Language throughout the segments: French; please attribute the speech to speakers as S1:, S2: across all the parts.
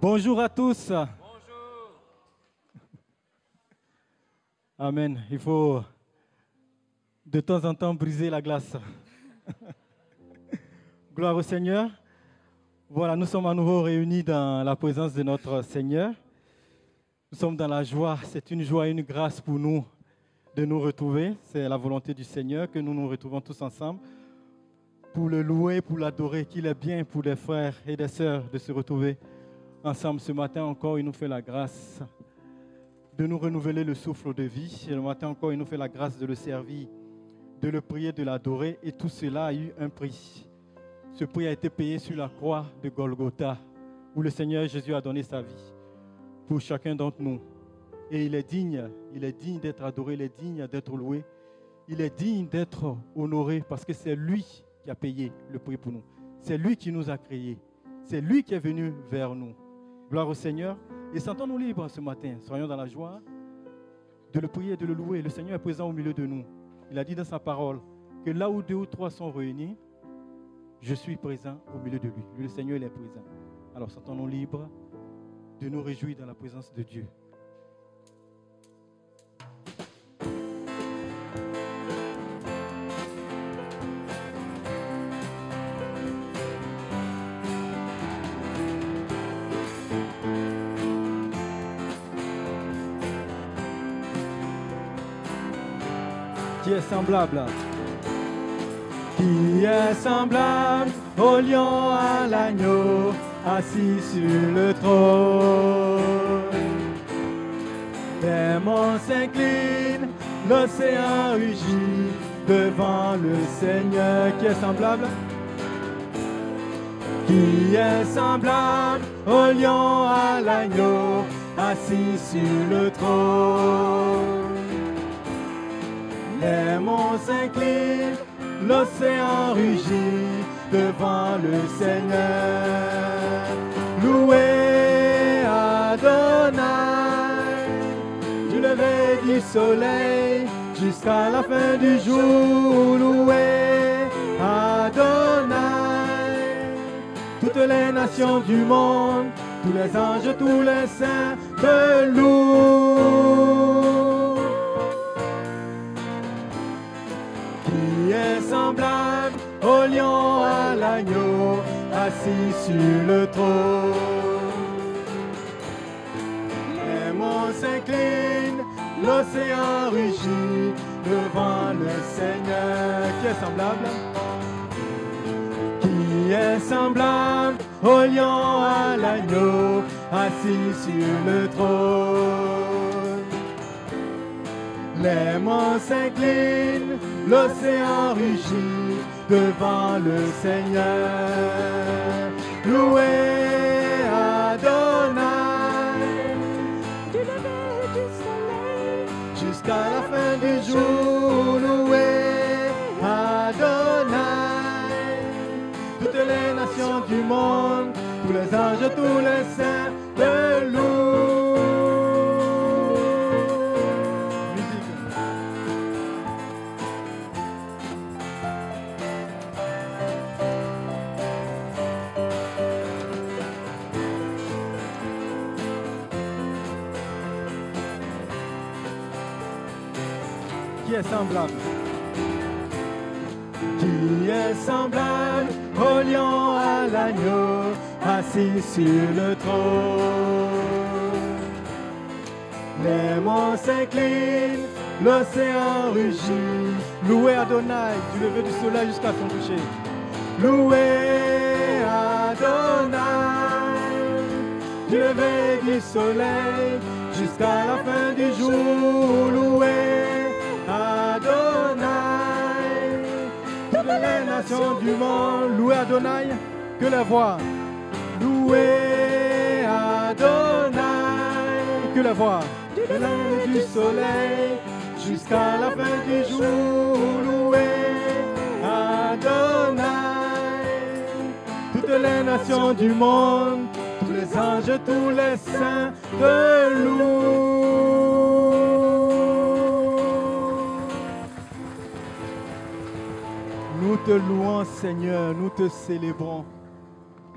S1: Bonjour à tous.
S2: Bonjour.
S1: Amen. Il faut de temps en temps briser la glace. Gloire au Seigneur. Voilà, nous sommes à nouveau réunis dans la présence de notre Seigneur. Nous sommes dans la joie. C'est une joie et une grâce pour nous de nous retrouver. C'est la volonté du Seigneur que nous nous retrouvons tous ensemble pour le louer, pour l'adorer, qu'il est bien pour les frères et les sœurs de se retrouver ensemble ce matin encore. Il nous fait la grâce de nous renouveler le souffle de vie. Et le matin encore, il nous fait la grâce de le servir, de le prier, de l'adorer. Et tout cela a eu un prix. Ce prix a été payé sur la croix de Golgotha, où le Seigneur Jésus a donné sa vie pour chacun d'entre nous. Et il est digne d'être adoré, il est digne d'être loué, il est digne d'être honoré parce que c'est lui qui a payé le prix pour nous. C'est lui qui nous a créés. C'est lui qui est venu vers nous. Gloire au Seigneur. Et sentons-nous libres ce matin. Soyons dans la joie de le prier et de le louer. Le Seigneur est présent au milieu de nous. Il a dit dans sa parole que là où 2 ou 3 sont réunis, je suis présent au milieu de lui. Lui, le Seigneur, il est présent. Alors sentons-nous libres de nous réjouir dans la présence de Dieu. Qui est semblable? Qui est semblable au lion à l'agneau, assis sur le trône? Les monts s'inclinent, l'océan rugit devant le Seigneur. Qui est semblable? Qui est semblable au lion à l'agneau, assis sur le trône? Les monts s'inclinent, l'océan rugit devant le Seigneur. Louez Adonai, du lever du soleil jusqu'à la fin du jour. Louez Adonai, toutes les nations du monde, tous les anges, tous les saints te louent. Qui est semblable au lion à l'agneau, assis sur le trône? Les monts s'inclinent, l'océan rugit devant le Seigneur. Qui est semblable? Qui est semblable au lion à l'agneau, assis sur le trône? Les monts s'inclinent, l'océan rugit devant le Seigneur. Louez Adonai, du lever du soleil jusqu'à la fin du jour. Louez Adonai, toutes les nations du monde, tous les anges, tous les saints te louent. Qui est semblable? Qui est semblable au lion à l'agneau, assis sur le trône? Les monts s'inclinent, l'océan rugit. Louez Adonai, du lever du soleil jusqu'à son coucher. Louez Adonai, du lever du soleil jusqu'à la fin du jour. Louez Adonai, toutes les nations du monde, louez Adonai, que la voix. Louez Adonai, que la voix. Du lever du soleil jusqu'à la fin du jour. Louez Adonai, toutes les nations du monde, tous les anges, tous les saints te louent. Nous te louons, Seigneur, nous te célébrons.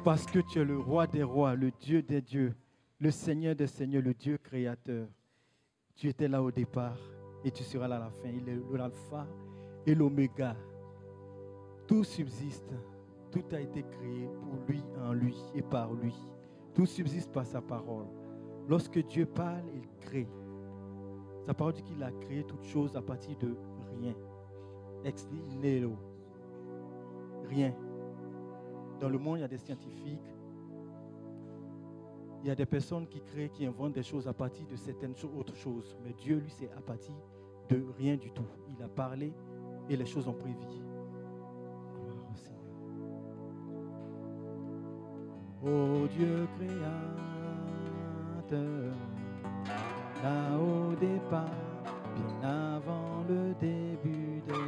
S1: Parce que tu es le roi des rois, le Dieu des dieux, le Seigneur des seigneurs, le Dieu créateur. Tu étais là au départ et tu seras là à la fin. Il est l'alpha et l'oméga. Tout subsiste. Tout a été créé pour lui, en lui et par lui. Tout subsiste par sa parole. Lorsque Dieu parle, il crée. Sa parole dit qu'il a créé toutes choses à partir de rien. Ex nihilo. Rien. Dans le monde, il y a des scientifiques. Il y a des personnes qui créent, qui inventent des choses à partir de certaines autres choses. Mais Dieu, lui, c'est à partir de rien du tout. Il a parlé et les choses ont pris vie. Gloire au Seigneur. Ô Dieu créateur, là au départ, bien avant le début des temps.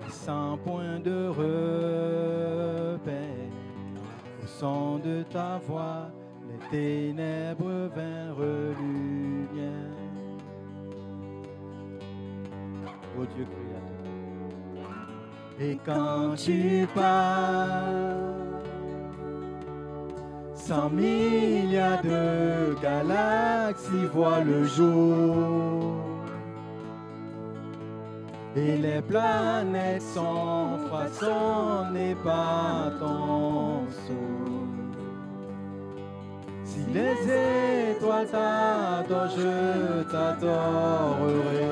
S1: Sans point de repère, au son de ta voix, les ténèbres vinrent lumière. Ô Dieu créateur. Et quand tu parles, 100 milliards de galaxies voient le jour. Et les planètes sont façonnées par ton souffle. Si les étoiles t'adorent, je t'adorerai.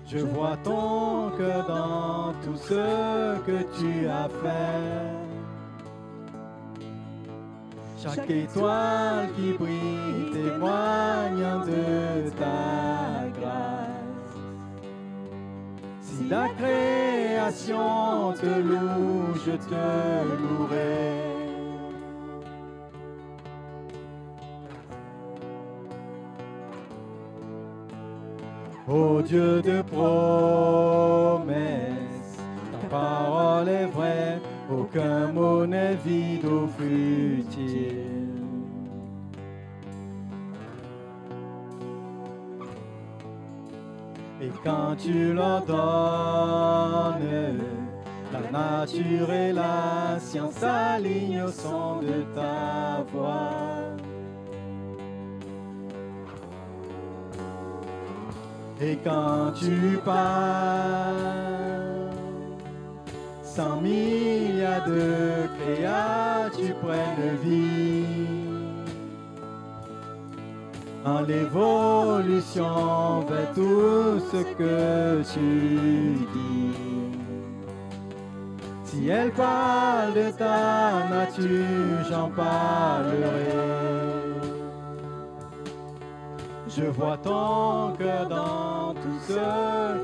S1: Je vois ton cœur dans tout ce que tu as fait. Chaque étoile qui brille témoigne de ta grâce. Si la création te loue, je te louerai. Ô Dieu de promesses, ta parole est vraie. Aucun mot n'est vide ou futile. Et quand tu l'ordonnes, la nature et la science s'alignent au son de ta voix. Et quand tu parles, 100 milliards de créatures prennent vie. En l'évolution vers tout ce que tu dis. Si elle parle de ta nature, j'en parlerai. Je vois ton cœur dans tout ce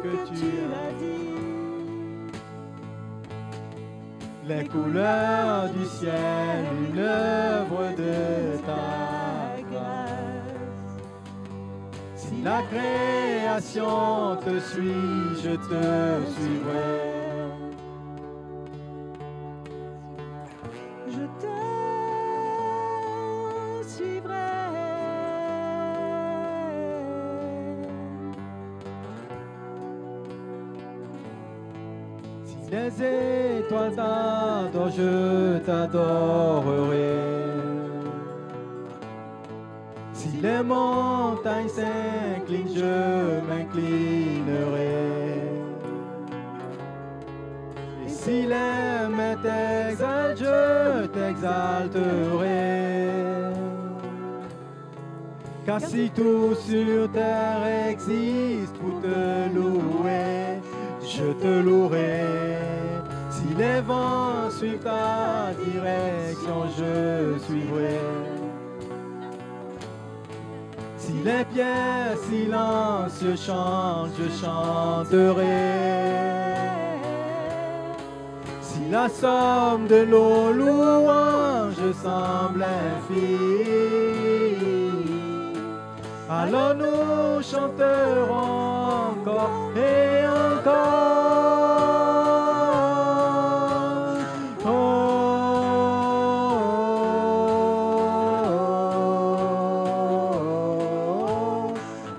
S1: que tu as dit. Les couleurs du ciel, une œuvre de ta grâce. Si la création te suit, je te suivrai. Je te suivrai. Si les étoiles t'adorent, je t'adorerai. Si les montagnes s'inclinent, je m'inclinerai. Et si les mers t'exaltent, je t'exalterai. Car si tout sur terre existe pour te louer, je te louerai. Si les vents suivent ta direction, je suivrai. Si les pierres silencieux chantent, je chanterai. Si la somme de nos louanges semble infinie, alors nous chanterons encore et encore. Oh, oh,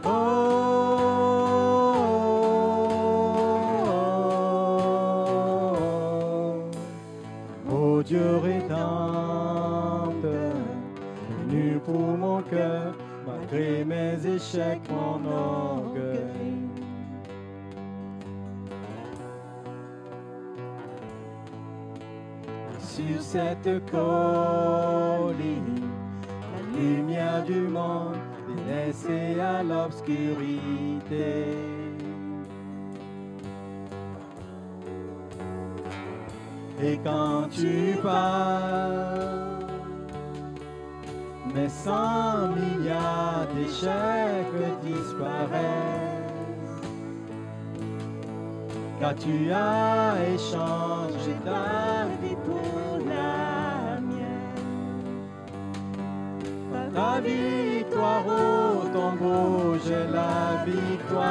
S1: oh, malgré mes échecs, mon orgueil. Sur cette colline, la lumière du monde est laissée à l'obscurité. Et quand tu pars, mes 100 milliards d'échecs disparaissent, car tu as échangé ta vie pour la mienne. Ta victoire au tombeau, j'ai la victoire.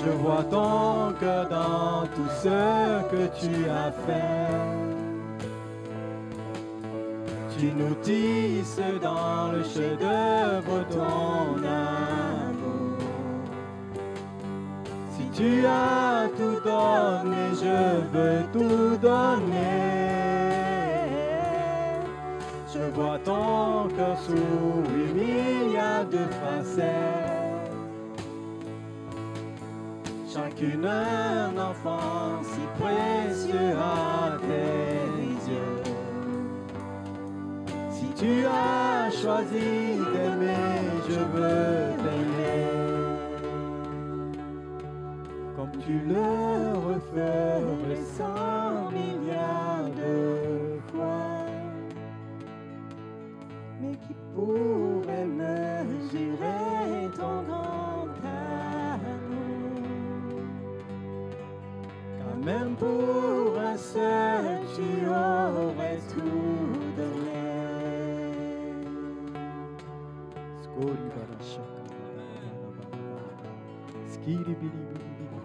S1: Je vois ton cœur dans tout ce que tu as fait. Tu nous tisses dans le chef-d'œuvre ton amour. Si tu as tout donné, je veux tout donner. Je vois ton cœur sous 8 milliards de facettes. Chacune un enfant si précieux à tes yeux. Si tu as choisi d'aimer, je veux t'aimer. Comme tu le referais 100 milliards de fois. Mais qui pourrait mesurer ton grand amour? Car même pour un seul, tu aurais tout donné. Skori bara shaka, skiri biri biri biri,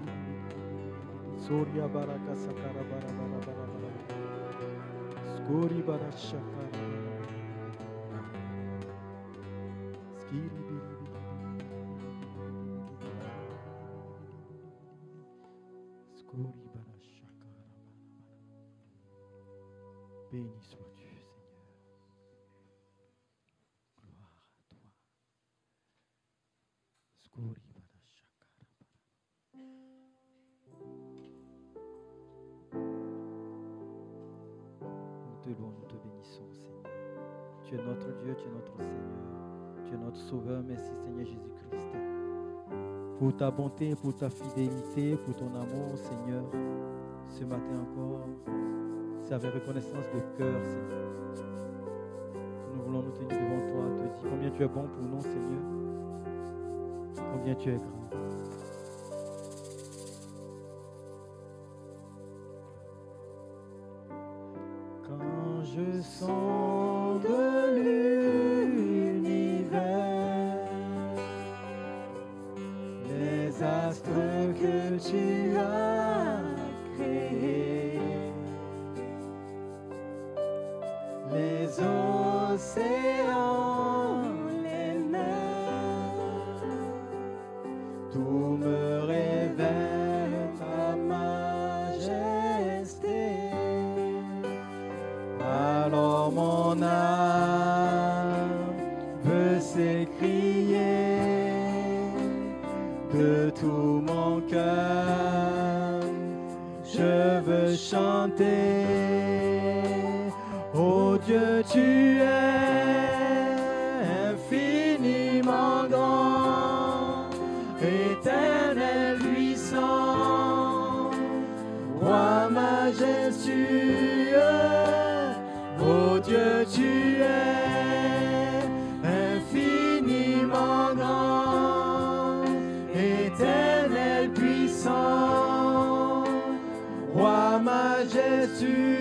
S1: Surya baraka sakara bara bara bara bara, skori bara shaka, skiri biri biri, skori bara shaka. Béni sois-tu, Seigneur. Gloire à toi. Skori bara shaka. Nous te louons, nous te bénissons, Seigneur. Tu es notre Dieu, tu es notre Seigneur. Tu es notre Sauveur. Merci, Seigneur Jésus-Christ, pour ta bonté, pour ta fidélité, pour ton amour, Seigneur. Ce matin encore, c'est avec reconnaissance de cœur, Seigneur. Nous voulons nous tenir devant toi, te dire combien tu es bon pour nous, Seigneur. Combien tu es grand. Quand je sonde l'univers, les astres que tu as créés, les océans, les mers, tout me révèle ta majesté. Alors mon âme veut s'écrier de tout mon cœur, je veux chanter. Oh Dieu, tu es infiniment grand, éternel puissant, roi majestueux. Oh Dieu, tu es infiniment grand, éternel puissant, roi majestueux.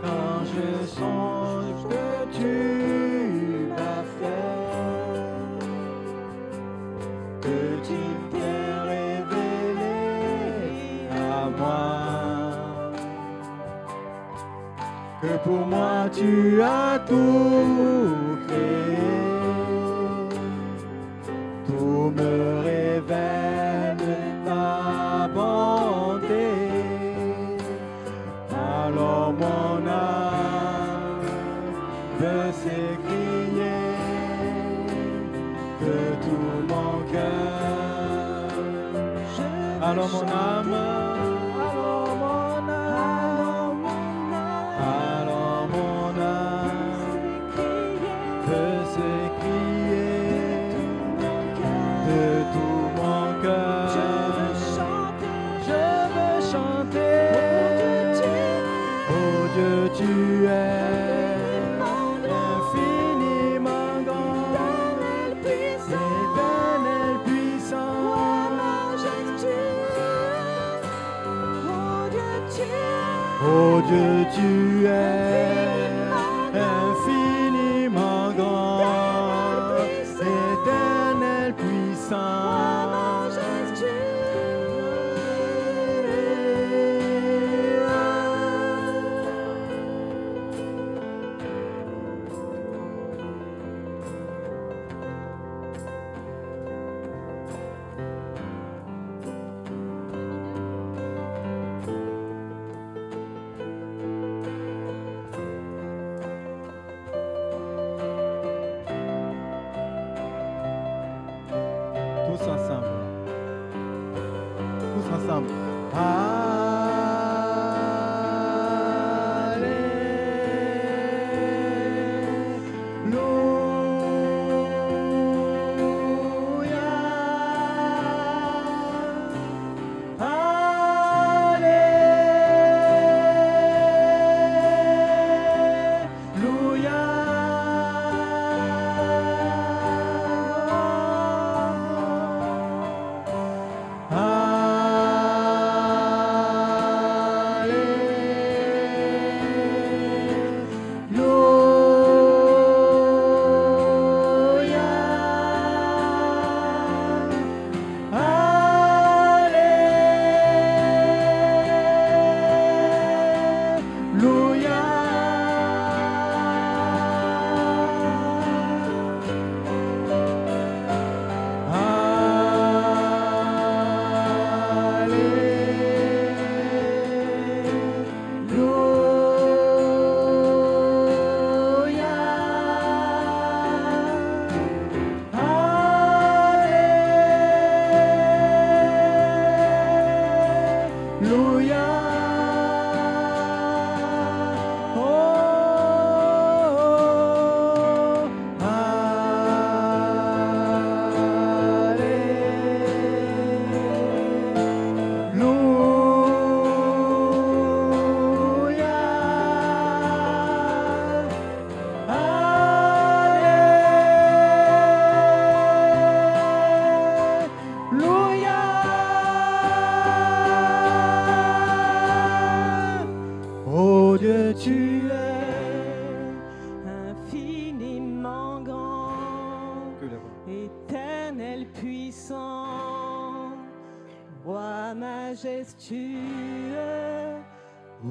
S1: Quand je songe que tu m'as fait, que tu t'es révélé à moi, que pour moi tu as tout créé. Tout me révèle ta bonté. Alors mon âme veut s'écrier de tout mon cœur. Alors mon âme, alors mon âme, alors mon âme veut s'écrier de tout mon cœur. Je veux chanter, oh Dieu, tu es infiniment grand, éternel puissant. Oh Dieu, tu es infiniment grand, éternel puissant. Tous ensemble. Tous ensemble.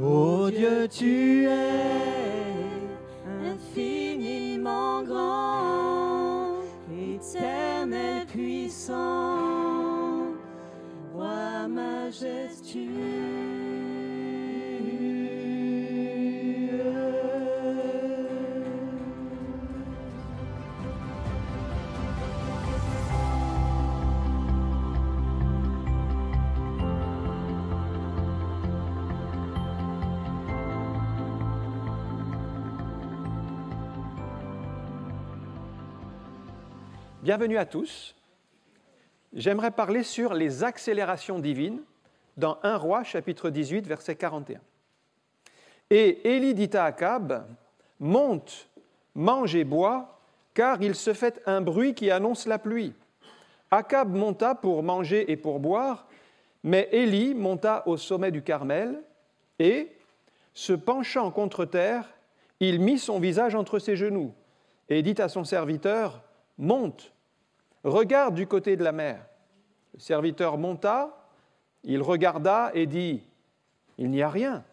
S1: Oh Dieu, tu es infiniment grand, éternel puissant, roi majestueux.
S2: Bienvenue à tous. J'aimerais parler sur les accélérations divines dans 1 Roi, chapitre 18, verset 41. Et Élie dit à Akab, « Monte, mange et bois, car il se fait un bruit qui annonce la pluie. » Akab monta pour manger et pour boire, mais Élie monta au sommet du Carmel et, se penchant contre terre, il mit son visage entre ses genoux et dit à son serviteur, « Monte, regarde du côté de la mer. » Le serviteur monta, il regarda et dit, « Il n'y a rien. »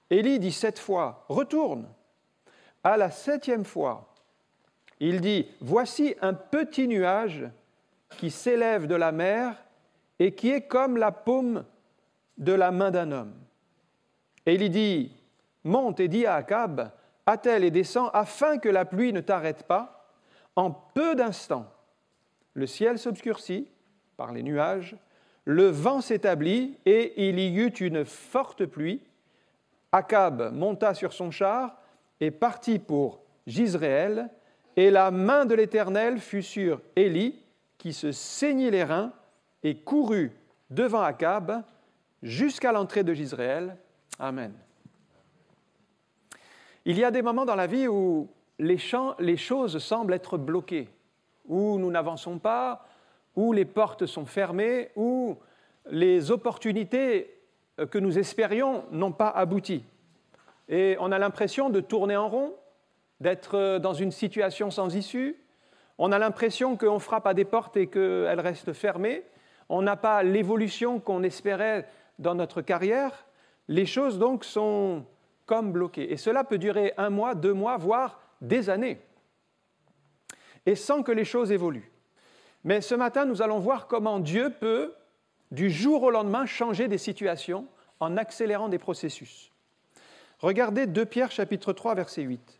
S2: Élie dit 7 fois, « Retourne. » à la 7e fois, il dit « Voici un petit nuage qui s'élève de la mer et qui est comme la paume de la main d'un homme. » Et il dit « Monte et dis à Akab, attelle et descends, afin que la pluie ne t'arrête pas. En peu d'instants, le ciel s'obscurcit par les nuages, le vent s'établit et il y eut une forte pluie. Akab monta sur son char et partit pour Jizréel, et la main de l'Éternel fut sur Élie, qui se saignit les reins et courut devant Akab jusqu'à l'entrée de Jizréel. Amen. Il y a des moments dans la vie où les choses semblent être bloquées, où nous n'avançons pas, où les portes sont fermées, où les opportunités que nous espérions n'ont pas abouti. Et on a l'impression de tourner en rond, d'être dans une situation sans issue. On a l'impression qu'on frappe à des portes et qu'elles restent fermées. On n'a pas l'évolution qu'on espérait dans notre carrière. Les choses donc sont comme bloquées. Et cela peut durer 1 mois, 2 mois, voire des années. Et sans que les choses évoluent. Mais ce matin, nous allons voir comment Dieu peut, du jour au lendemain, changer des situations en accélérant des processus. Regardez 2 Pierre chapitre 3, verset 8.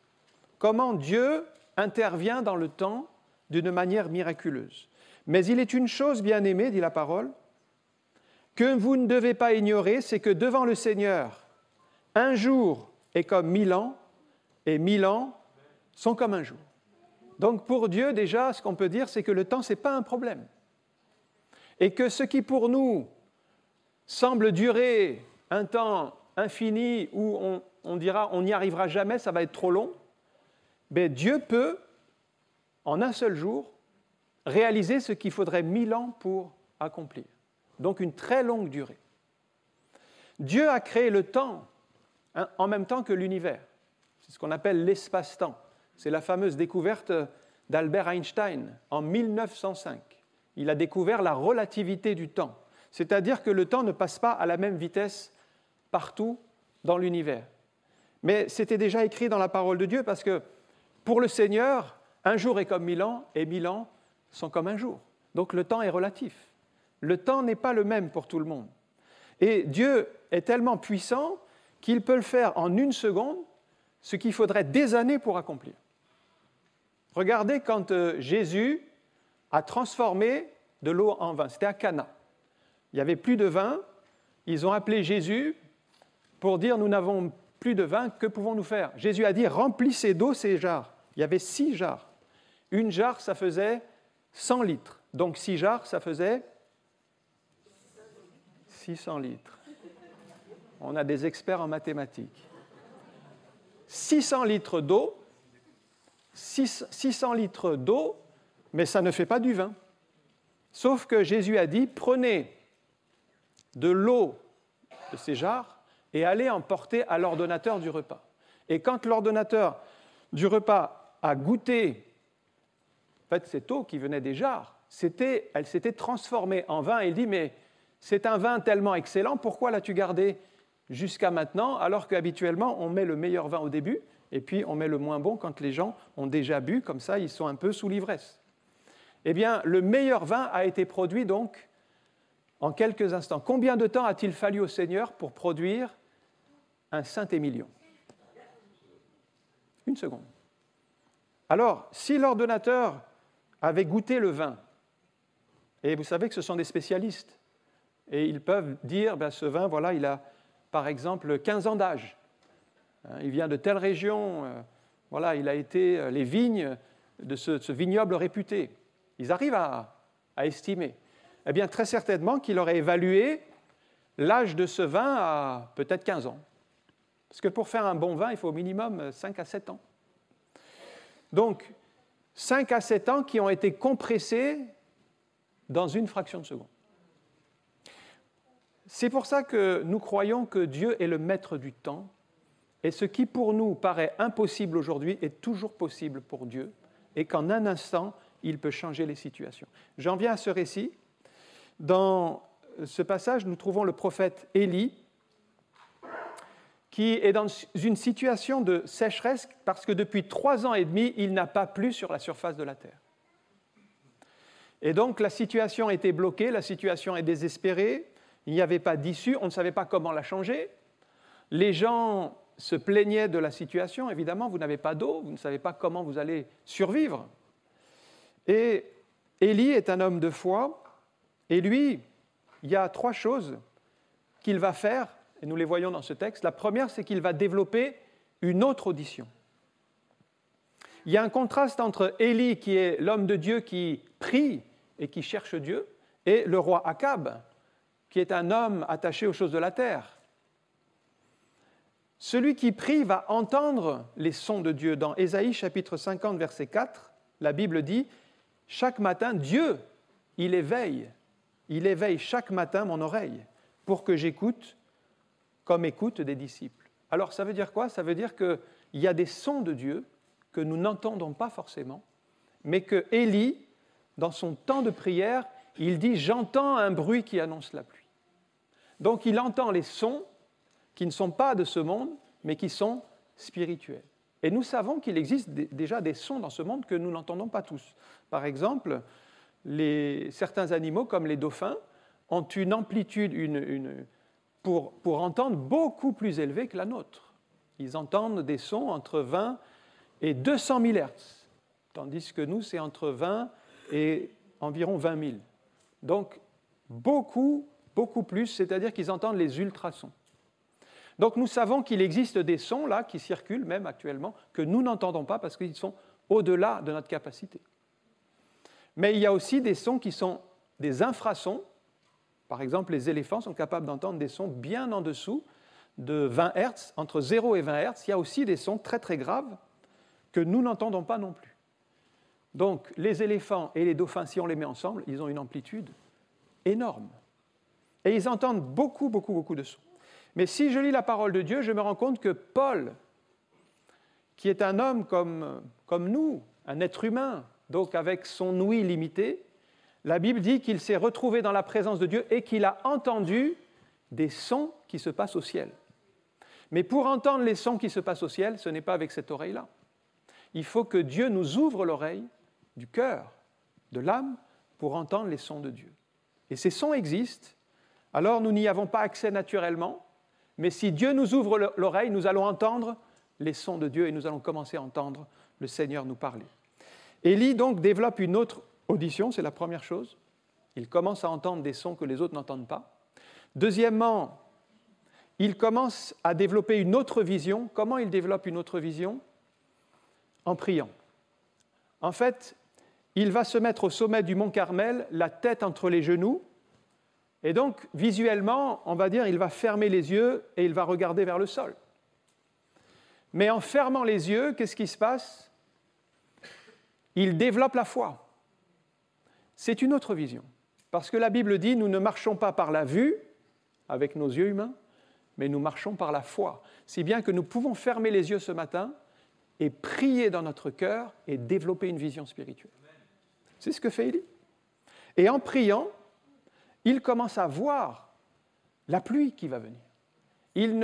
S2: Comment Dieu intervient dans le temps d'une manière miraculeuse. Mais il est une chose, bien-aimée, dit la parole, que vous ne devez pas ignorer, c'est que devant le Seigneur, un jour est comme 1000 ans, et 1000 ans sont comme un jour. Donc pour Dieu, déjà, ce qu'on peut dire, c'est que le temps, ce n'est pas un problème. Et que ce qui pour nous semble durer un temps infini, où on dira on n'y arrivera jamais, ça va être trop long, mais Dieu peut, en un seul jour, réaliser ce qu'il faudrait 1000 ans pour accomplir. Donc une très longue durée. Dieu a créé le temps en même temps que l'univers. C'est ce qu'on appelle l'espace-temps. C'est la fameuse découverte d'Albert Einstein en 1905. Il a découvert la relativité du temps, c'est-à-dire que le temps ne passe pas à la même vitesse partout dans l'univers. Mais c'était déjà écrit dans la parole de Dieu parce que pour le Seigneur, un jour est comme 1000 ans et 1000 ans sont comme un jour. Donc le temps est relatif. Le temps n'est pas le même pour tout le monde. Et Dieu est tellement puissant qu'il peut le faire en 1 seconde, ce qu'il faudrait des années pour accomplir. Regardez quand Jésus a transformé de l'eau en vin. C'était à Cana. Il n'y avait plus de vin. Ils ont appelé Jésus pour dire « Nous n'avons plus de vin, que pouvons-nous faire ?» Jésus a dit « Remplissez d'eau ces jarres. » Il y avait 6 jarres. Une jarre, ça faisait 100 litres. Donc 6 jarres, ça faisait 600 litres. On a des experts en mathématiques. 600 litres d'eau, 600 litres d'eau, mais ça ne fait pas du vin. Sauf que Jésus a dit, prenez de l'eau de ces jarres et allez en porter à l'ordonnateur du repas. Et quand l'ordonnateur du repas a goûté, en fait, cette eau qui venait des jarres, elle s'était transformée en vin. Et il dit, mais c'est un vin tellement excellent, pourquoi l'as-tu gardé jusqu'à maintenant, alors qu'habituellement, on met le meilleur vin au début, et puis on met le moins bon quand les gens ont déjà bu, comme ça, ils sont un peu sous l'ivresse. Eh bien, le meilleur vin a été produit donc en quelques instants. Combien de temps a-t-il fallu au Seigneur pour produire un Saint-Émilion ? 1 seconde. Alors, si l'ordonnateur avait goûté le vin, et vous savez que ce sont des spécialistes, et ils peuvent dire, ce vin, voilà, il a par exemple 15 ans d'âge. Il vient de telle région, voilà, il a été les vignes de ce vignoble réputé. Ils arrivent à estimer. Eh bien, très certainement qu'il aurait évalué l'âge de ce vin à peut-être 15 ans. Parce que pour faire un bon vin, il faut au minimum 5 à 7 ans. Donc, 5 à 7 ans qui ont été compressés dans une fraction de seconde. C'est pour ça que nous croyons que Dieu est le maître du temps, et ce qui pour nous paraît impossible aujourd'hui est toujours possible pour Dieu, et qu'en un instant, il peut changer les situations. J'en viens à ce récit. Dans ce passage, nous trouvons le prophète Élie, qui est dans une situation de sécheresse parce que depuis 3 ans et demi, il n'a pas plu sur la surface de la terre. Et donc la situation était bloquée, la situation est désespérée, il n'y avait pas d'issue, on ne savait pas comment la changer. Les gens se plaignaient de la situation, évidemment, vous n'avez pas d'eau, vous ne savez pas comment vous allez survivre. Et Élie est un homme de foi, et lui, il y a 3 choses qu'il va faire, et nous les voyons dans ce texte. La première, c'est qu'il va développer une autre audition. Il y a un contraste entre Élie, qui est l'homme de Dieu qui prie et qui cherche Dieu, et le roi Akab, qui est un homme attaché aux choses de la terre. Celui qui prie va entendre les sons de Dieu. Dans Ésaïe chapitre 50, verset 4, la Bible dit « Chaque matin, Dieu, il éveille chaque matin mon oreille pour que j'écoute comme écoutent des disciples. » Alors ça veut dire quoi? Ça veut dire qu'il y a des sons de Dieu que nous n'entendons pas forcément, mais que Élie, dans son temps de prière, il dit « J'entends un bruit qui annonce la pluie ». Donc il entend les sons qui ne sont pas de ce monde, mais qui sont spirituels. Et nous savons qu'il existe déjà des sons dans ce monde que nous n'entendons pas tous. Par exemple, certains animaux, comme les dauphins, ont une amplitude pour entendre beaucoup plus élevée que la nôtre. Ils entendent des sons entre 20 et 200 000 Hertz, tandis que nous, c'est entre 20 et environ 20 000. Donc, beaucoup plus, c'est-à-dire qu'ils entendent les ultrasons. Donc nous savons qu'il existe des sons là qui circulent même actuellement que nous n'entendons pas parce qu'ils sont au-delà de notre capacité. Mais il y a aussi des sons qui sont des infrasons. Par exemple, les éléphants sont capables d'entendre des sons bien en dessous de 20 Hz, entre 0 et 20 Hz. Il y a aussi des sons très très graves que nous n'entendons pas non plus. Donc les éléphants et les dauphins, si on les met ensemble, ils ont une amplitude énorme. Et ils entendent beaucoup de sons. Mais si je lis la parole de Dieu, je me rends compte que Paul, qui est un homme comme nous, un être humain, donc avec son ouïe limitée, la Bible dit qu'il s'est retrouvé dans la présence de Dieu et qu'il a entendu des sons qui se passent au ciel. Mais pour entendre les sons qui se passent au ciel, ce n'est pas avec cette oreille-là. Il faut que Dieu nous ouvre l'oreille du cœur, de l'âme, pour entendre les sons de Dieu. Et ces sons existent, alors nous n'y avons pas accès naturellement, mais si Dieu nous ouvre l'oreille, nous allons entendre les sons de Dieu et nous allons commencer à entendre le Seigneur nous parler. Élie donc développe une autre audition, c'est la première chose. Il commence à entendre des sons que les autres n'entendent pas. Deuxièmement, il commence à développer une autre vision. Comment il développe une autre vision? En priant. En fait, il va se mettre au sommet du mont Carmel, la tête entre les genoux, et donc, visuellement, on va dire, il va fermer les yeux et il va regarder vers le sol. Mais en fermant les yeux, qu'est-ce qui se passe? Il développe la foi. C'est une autre vision. Parce que la Bible dit, nous ne marchons pas par la vue, avec nos yeux humains, mais nous marchons par la foi. Si bien que nous pouvons fermer les yeux ce matin et prier dans notre cœur et développer une vision spirituelle. C'est ce que fait Élie. Et en priant, il commence à voir la pluie qui va venir. Il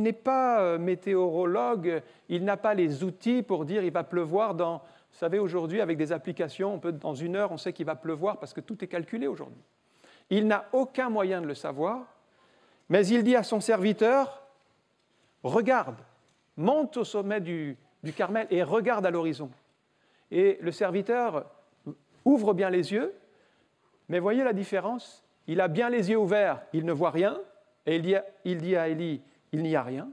S2: n'est pas météorologue, il n'a pas les outils pour dire il va pleuvoir dans... Vous savez, aujourd'hui, avec des applications, dans 1 heure, on sait qu'il va pleuvoir parce que tout est calculé aujourd'hui. Il n'a aucun moyen de le savoir, mais il dit à son serviteur, regarde, monte au sommet du Carmel et regarde à l'horizon. Et le serviteur ouvre bien les yeux, mais voyez la différence? Il a bien les yeux ouverts, il ne voit rien, et il dit à Élie, il n'y a rien.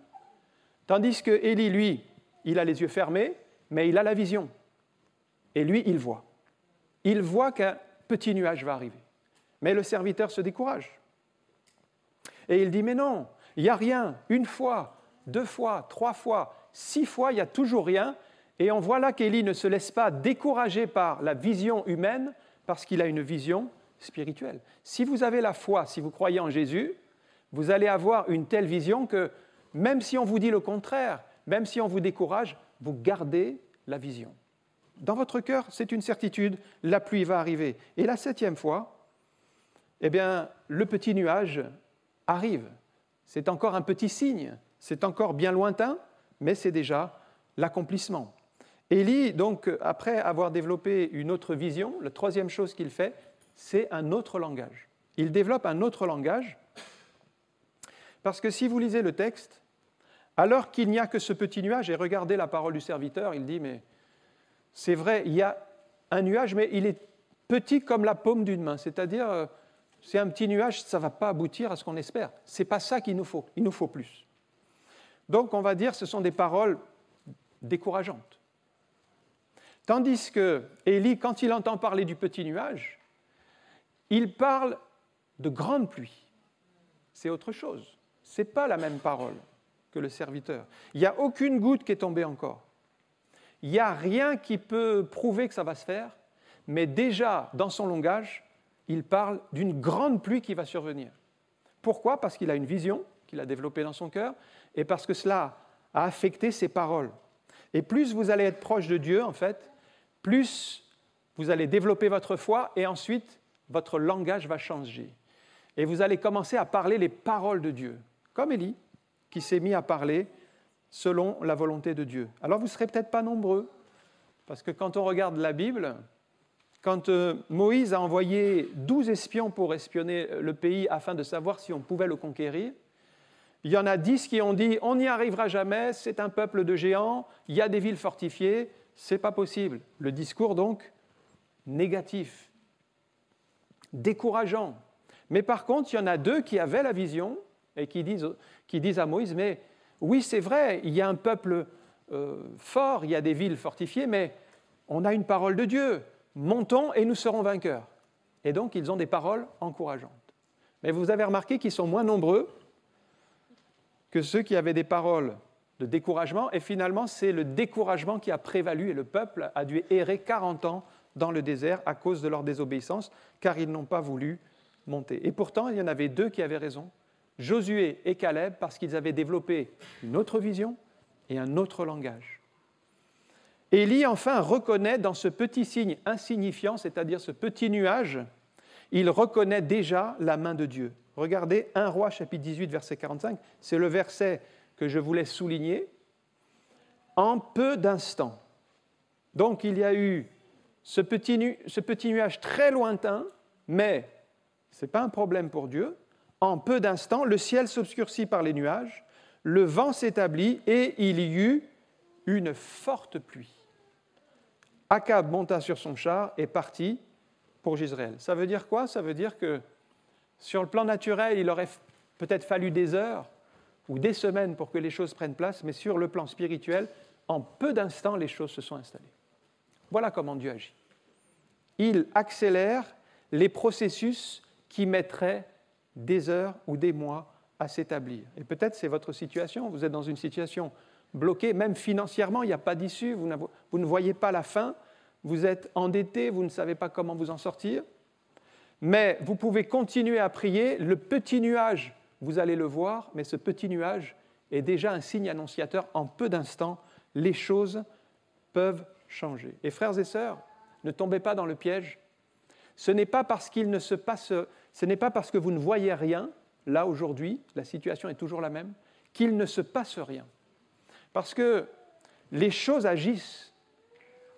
S2: Tandis que Élie, lui, il a les yeux fermés, mais il a la vision. Et lui, il voit. Il voit qu'un petit nuage va arriver. Mais le serviteur se décourage. Et il dit, mais non, il n'y a rien. 1 fois, 2 fois, 3 fois, 6 fois, il n'y a toujours rien. Et on voit là qu'Élie ne se laisse pas décourager par la vision humaine, parce qu'il a une vision spirituelle. Si vous avez la foi, si vous croyez en Jésus, vous allez avoir une telle vision que même si on vous dit le contraire, même si on vous décourage, vous gardez la vision. Dans votre cœur, c'est une certitude, la pluie va arriver. Et la 7e fois, eh bien, le petit nuage arrive. C'est encore un petit signe, c'est encore bien lointain, mais c'est déjà l'accomplissement. Élie, donc, après avoir développé une autre vision, la troisième chose qu'il fait, c'est un autre langage. Il développe un autre langage, parce que si vous lisez le texte, alors qu'il n'y a que ce petit nuage, et regardez la parole du serviteur, il dit, mais c'est vrai, il y a un nuage, mais il est petit comme la paume d'une main, c'est-à-dire, c'est un petit nuage, ça ne va pas aboutir à ce qu'on espère. Ce n'est pas ça qu'il nous faut, il nous faut plus. Donc, on va dire, ce sont des paroles décourageantes. Tandis que Élie, quand il entend parler du petit nuage, il parle de grande pluie. C'est autre chose. Ce n'est pas la même parole que le serviteur. Il n'y a aucune goutte qui est tombée encore. Il n'y a rien qui peut prouver que ça va se faire, mais déjà, dans son langage, il parle d'une grande pluie qui va survenir. Pourquoi ? Parce qu'il a une vision qu'il a développée dans son cœur, et parce que cela a affecté ses paroles. Et plus vous allez être proche de Dieu, en fait, plus vous allez développer votre foi, et ensuite, votre langage va changer. Et vous allez commencer à parler les paroles de Dieu, comme Élie, qui s'est mis à parler selon la volonté de Dieu. Alors vous ne serez peut-être pas nombreux, parce que quand on regarde la Bible, quand Moïse a envoyé 12 espions pour espionner le pays afin de savoir si on pouvait le conquérir, il y en a 10 qui ont dit « on n'y arrivera jamais, c'est un peuple de géants, il y a des villes fortifiées, ce n'est pas possible ». Le discours donc négatif, décourageant. Mais par contre, il y en a 2 qui avaient la vision et qui disent à Moïse « mais oui, c'est vrai, il y a un peuple fort, il y a des villes fortifiées, mais on a une parole de Dieu. Montons et nous serons vainqueurs. » Et donc, ils ont des paroles encourageantes. Mais vous avez remarqué qu'ils sont moins nombreux que ceux qui avaient des paroles de découragement. Et finalement, c'est le découragement qui a prévalu et le peuple a dû errer 40 ans dans le désert à cause de leur désobéissance, car ils n'ont pas voulu monter. Et pourtant, il y en avait 2 qui avaient raison, Josué et Caleb, parce qu'ils avaient développé une autre vision et un autre langage. Élie, enfin, reconnaît dans ce petit signe insignifiant, c'est-à-dire ce petit nuage, il reconnaît déjà la main de Dieu. Regardez 1 Roi, chapitre 18, verset 45, c'est le verset que je voulais souligner. En peu d'instants. Donc, il y a eu ce petit nuage très lointain, mais ce n'est pas un problème pour Dieu. En peu d'instants, le ciel s'obscurcit par les nuages, le vent s'établit et il y eut une forte pluie. Akab monta sur son char et partit pour Jezreel. Ça veut dire quoi ? Ça veut dire que sur le plan naturel, il aurait peut-être fallu des heures ou des semaines pour que les choses prennent place, mais sur le plan spirituel, en peu d'instants, les choses se sont installées. Voilà comment Dieu agit. Il accélère les processus qui mettraient des heures ou des mois à s'établir. Et peut-être c'est votre situation, vous êtes dans une situation bloquée, même financièrement, il n'y a pas d'issue, vous ne voyez pas la fin, vous êtes endetté, vous ne savez pas comment vous en sortir, mais vous pouvez continuer à prier, le petit nuage, vous allez le voir, mais ce petit nuage est déjà un signe annonciateur, en peu d'instants, les choses peuvent changer. Et frères et sœurs, ne tombez pas dans le piège. Ce n'est pas parce que vous ne voyez rien, là aujourd'hui, la situation est toujours la même, qu'il ne se passe rien. Parce que les choses agissent,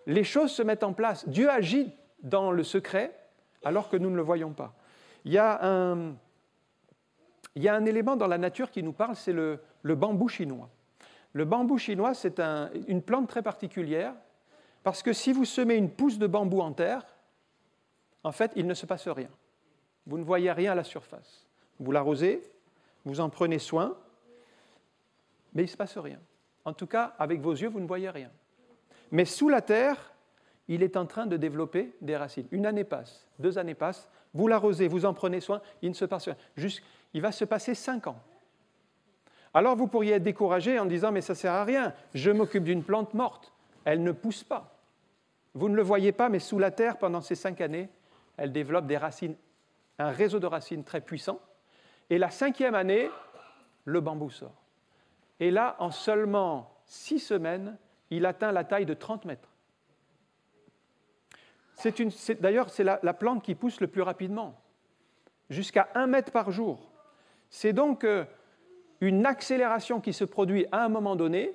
S2: les choses se mettent en place. Dieu agit dans le secret alors que nous ne le voyons pas. Il y a un élément dans la nature qui nous parle, c'est le bambou chinois. Le bambou chinois, c'est une plante très particulière parce que si vous semez une pousse de bambou en terre, en fait, il ne se passe rien. Vous ne voyez rien à la surface. Vous l'arrosez, vous en prenez soin, mais il ne se passe rien. En tout cas, avec vos yeux, vous ne voyez rien. Mais sous la terre, il est en train de développer des racines. 1 année passe, 2 années passent, vous l'arrosez, vous en prenez soin, il ne se passe rien. Il va se passer 5 ans. Alors vous pourriez être découragé en disant « mais ça ne sert à rien, je m'occupe d'une plante morte, elle ne pousse pas ». Vous ne le voyez pas, mais sous la terre, pendant ces 5 années, elle développe des racines, un réseau de racines très puissant. Et la 5e année, le bambou sort. Et là, en seulement 6 semaines, il atteint la taille de 30 mètres. D'ailleurs, c'est la plante qui pousse le plus rapidement, jusqu'à 1 mètre par jour. C'est donc une accélération qui se produit à un moment donné,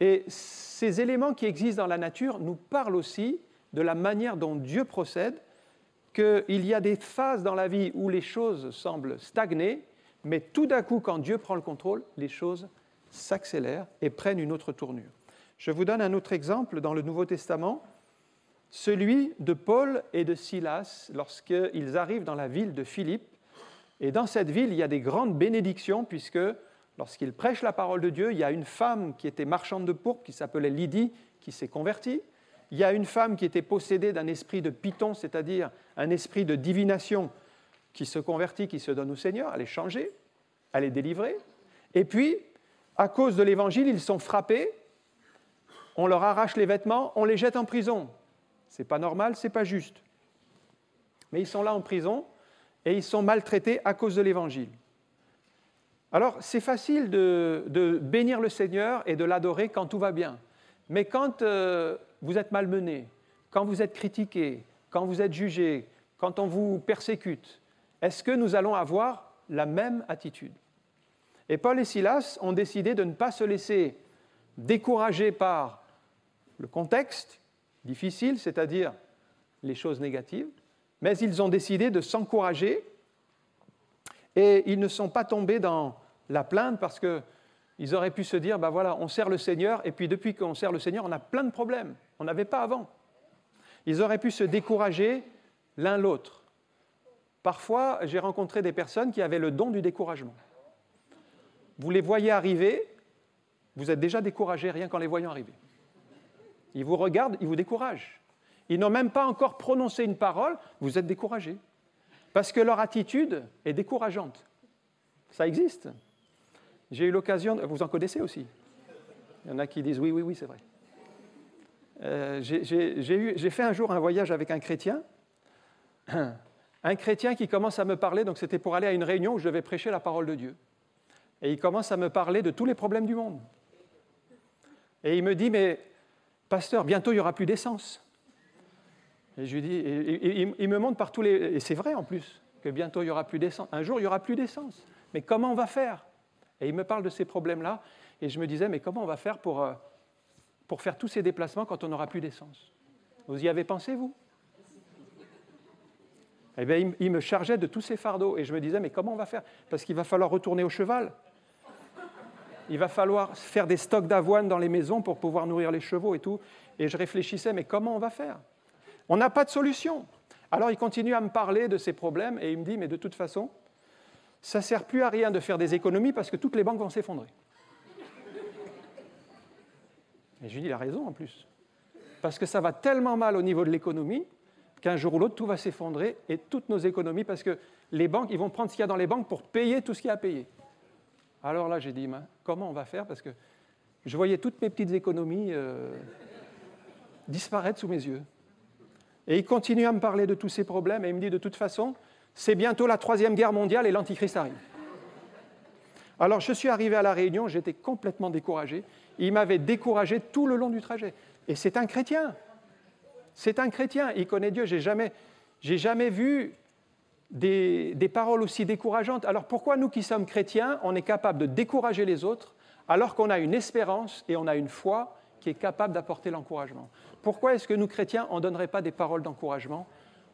S2: et ces éléments qui existent dans la nature nous parlent aussi de la manière dont Dieu procède, qu'il y a des phases dans la vie où les choses semblent stagner, mais tout d'un coup, quand Dieu prend le contrôle, les choses s'accélèrent et prennent une autre tournure. Je vous donne un autre exemple dans le Nouveau Testament, celui de Paul et de Silas lorsqu'ils arrivent dans la ville de Philippe. Et dans cette ville, il y a des grandes bénédictions puisque lorsqu'ils prêchent la parole de Dieu, il y a une femme qui était marchande de pourpre, qui s'appelait Lydie, qui s'est convertie. Il y a une femme qui était possédée d'un esprit de python, c'est-à-dire un esprit de divination, qui se convertit, qui se donne au Seigneur. Elle est changée, elle est délivrée. Et puis, à cause de l'Évangile, ils sont frappés, on leur arrache les vêtements, on les jette en prison. Ce n'est pas normal, ce n'est pas juste. Mais ils sont là en prison et ils sont maltraités à cause de l'Évangile. Alors, c'est facile de bénir le Seigneur et de l'adorer quand tout va bien. Mais quand vous êtes malmené, quand vous êtes critiqué, quand vous êtes jugé, quand on vous persécute, est-ce que nous allons avoir la même attitude? Et Paul et Silas ont décidé de ne pas se laisser décourager par le contexte difficile, c'est-à-dire les choses négatives, mais ils ont décidé de s'encourager et ils ne sont pas tombés dans la plainte parce qu'ils auraient pu se dire, ben voilà, on sert le Seigneur et puis depuis qu'on sert le Seigneur, on a plein de problèmes. On n'avait pas avant. Ils auraient pu se décourager l'un l'autre. Parfois, j'ai rencontré des personnes qui avaient le don du découragement. Vous les voyez arriver, vous êtes déjà découragé rien qu'en les voyant arriver. Ils vous regardent, ils vous découragent. Ils n'ont même pas encore prononcé une parole, vous êtes découragé. Parce que leur attitude est décourageante. Ça existe. J'ai eu l'occasion, vous en connaissez aussi. Il y en a qui disent oui, c'est vrai. J'ai fait un jour un voyage avec un chrétien qui commence à me parler, donc c'était pour aller à une réunion où je devais prêcher la parole de Dieu. Et il commence à me parler de tous les problèmes du monde. Et il me dit, mais pasteur, bientôt il n'y aura plus d'essence. Et je lui dis, il me montre par tous les... Et c'est vrai en plus, que bientôt il n'y aura plus d'essence. Un jour il n'y aura plus d'essence. Mais comment on va faire? Et il me parle de ces problèmes-là. Et je me disais, mais comment on va faire pour faire tous ces déplacements quand on n'aura plus d'essence? Vous y avez pensé, vous? Eh bien, il me chargeait de tous ces fardeaux. Et je me disais, mais comment on va faire? Parce qu'il va falloir retourner au cheval. Il va falloir faire des stocks d'avoine dans les maisons pour pouvoir nourrir les chevaux et tout. Et je réfléchissais, mais comment on va faire? On n'a pas de solution. Alors il continue à me parler de ses problèmes et il me dit, mais de toute façon, ça ne sert plus à rien de faire des économies parce que toutes les banques vont s'effondrer. Et je lui dis, il a raison en plus. Parce que ça va tellement mal au niveau de l'économie qu'un jour ou l'autre, tout va s'effondrer et toutes nos économies, parce que les banques, ils vont prendre ce qu'il y a dans les banques pour payer tout ce qu'il y a à payer. Alors là, j'ai dit, comment on va faire? Parce que je voyais toutes mes petites économies disparaître sous mes yeux. Et il continue à me parler de tous ces problèmes et il me dit, de toute façon, c'est bientôt la 3e guerre mondiale et l'Antichrist arrive. Alors je suis arrivé à la réunion, j'étais complètement découragé. Il m'avait découragé tout le long du trajet. Et c'est un chrétien. C'est un chrétien, il connaît Dieu. J'ai jamais vu des paroles aussi décourageantes. Alors pourquoi nous qui sommes chrétiens, on est capable de décourager les autres alors qu'on a une espérance et on a une foi qui est capable d'apporter l'encouragement? Pourquoi est-ce que nous chrétiens, on ne donnerait pas des paroles d'encouragement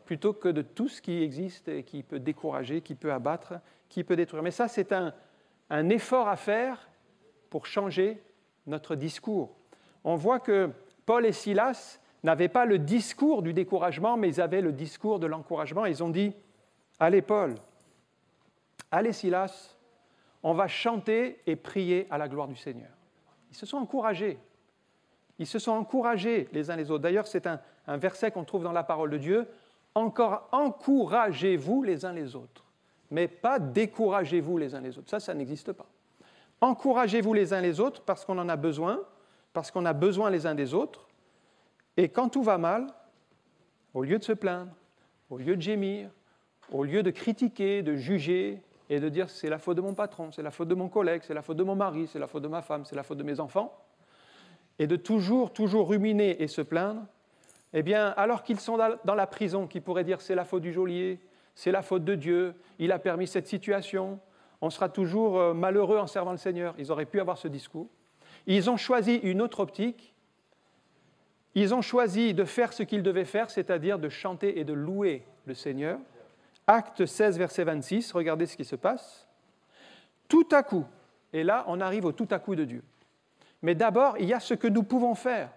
S2: plutôt que de tout ce qui existe et qui peut décourager, qui peut abattre, qui peut détruire? Mais ça, c'est un effort à faire pour changer notre discours. On voit que Paul et Silas n'avaient pas le discours du découragement, mais ils avaient le discours de l'encouragement. Ils ont dit, allez Paul, allez Silas, on va chanter et prier à la gloire du Seigneur. Ils se sont encouragés. Ils se sont encouragés les uns les autres. D'ailleurs, c'est un verset qu'on trouve dans la parole de Dieu. Encore encouragez-vous les uns les autres, mais pas découragez-vous les uns les autres. Ça n'existe pas. Encouragez-vous les uns les autres parce qu'on en a besoin, parce qu'on a besoin les uns des autres. Et quand tout va mal, au lieu de se plaindre, au lieu de gémir, au lieu de critiquer, de juger et de dire c'est la faute de mon patron, c'est la faute de mon collègue, c'est la faute de mon mari, c'est la faute de ma femme, c'est la faute de mes enfants, et de toujours ruminer et se plaindre, eh bien, alors qu'ils sont dans la prison, qui pourraient dire c'est la faute du geôlier, c'est la faute de Dieu, il a permis cette situation, on sera toujours malheureux en servant le Seigneur. Ils auraient pu avoir ce discours. Ils ont choisi une autre optique. Ils ont choisi de faire ce qu'ils devaient faire, c'est-à-dire de chanter et de louer le Seigneur. Acte 16, verset 26, regardez ce qui se passe. Tout à coup, et là on arrive au tout à coup de Dieu. Mais d'abord, il y a ce que nous pouvons faire.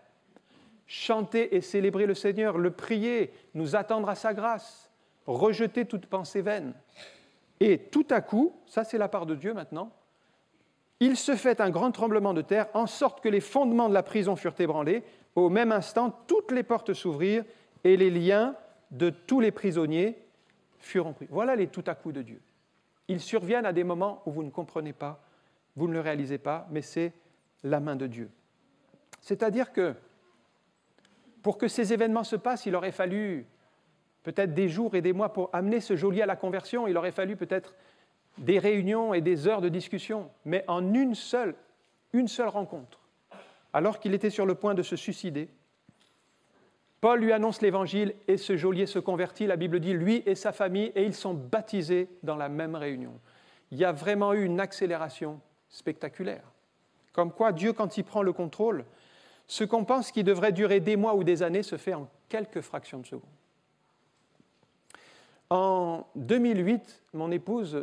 S2: Chanter et célébrer le Seigneur, le prier, nous attendre à sa grâce, rejeter toute pensée vaine. Et tout à coup, ça c'est la part de Dieu maintenant, il se fait un grand tremblement de terre, en sorte que les fondements de la prison furent ébranlés. Au même instant, toutes les portes s'ouvrirent et les liens de tous les prisonniers furent rompus. Voilà les tout à coup de Dieu. Ils surviennent à des moments où vous ne comprenez pas, vous ne le réalisez pas, mais c'est la main de Dieu. C'est-à-dire que pour que ces événements se passent, il aurait fallu peut-être des jours et des mois pour amener ce geôlier à la conversion. Il aurait fallu peut-être des réunions et des heures de discussion. Mais en une seule rencontre, alors qu'il était sur le point de se suicider, Paul lui annonce l'Évangile et ce geôlier se convertit. La Bible dit, lui et sa famille, et ils sont baptisés dans la même réunion. Il y a vraiment eu une accélération spectaculaire. Comme quoi, Dieu, quand il prend le contrôle, ce qu'on pense qui devrait durer des mois ou des années se fait en quelques fractions de secondes. En 2008, mon épouse,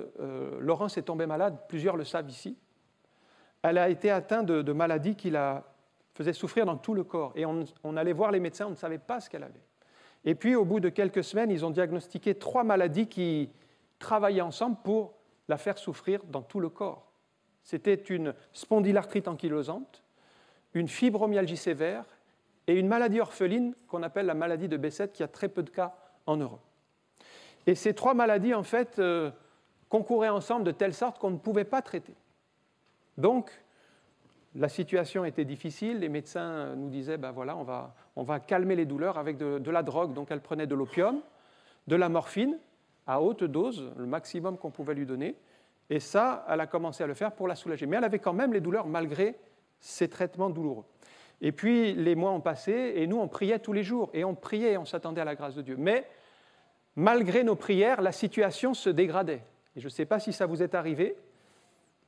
S2: Laurence, est tombée malade, plusieurs le savent ici. Elle a été atteinte de maladies qui la faisaient souffrir dans tout le corps. Et on allait voir les médecins, on ne savait pas ce qu'elle avait. Et puis, au bout de quelques semaines, ils ont diagnostiqué 3 maladies qui travaillaient ensemble pour la faire souffrir dans tout le corps. C'était une spondylarthrite ankylosante, une fibromyalgie sévère et une maladie orpheline qu'on appelle la maladie de Behçet, qui a très peu de cas en Europe. Et ces 3 maladies, en fait, concouraient ensemble de telle sorte qu'on ne pouvait pas traiter. Donc, la situation était difficile. Les médecins nous disaient, ben voilà, on va calmer les douleurs avec de la drogue. Donc, elle prenait de l'opium, de la morphine, à haute dose, le maximum qu'on pouvait lui donner. Et ça, elle a commencé à le faire pour la soulager. Mais elle avait quand même les douleurs malgré ces traitements douloureux. Et puis, les mois ont passé, et nous, on priait tous les jours. Et on priait, on s'attendait à la grâce de Dieu. Mais malgré nos prières, la situation se dégradait. Et je ne sais pas si ça vous est arrivé,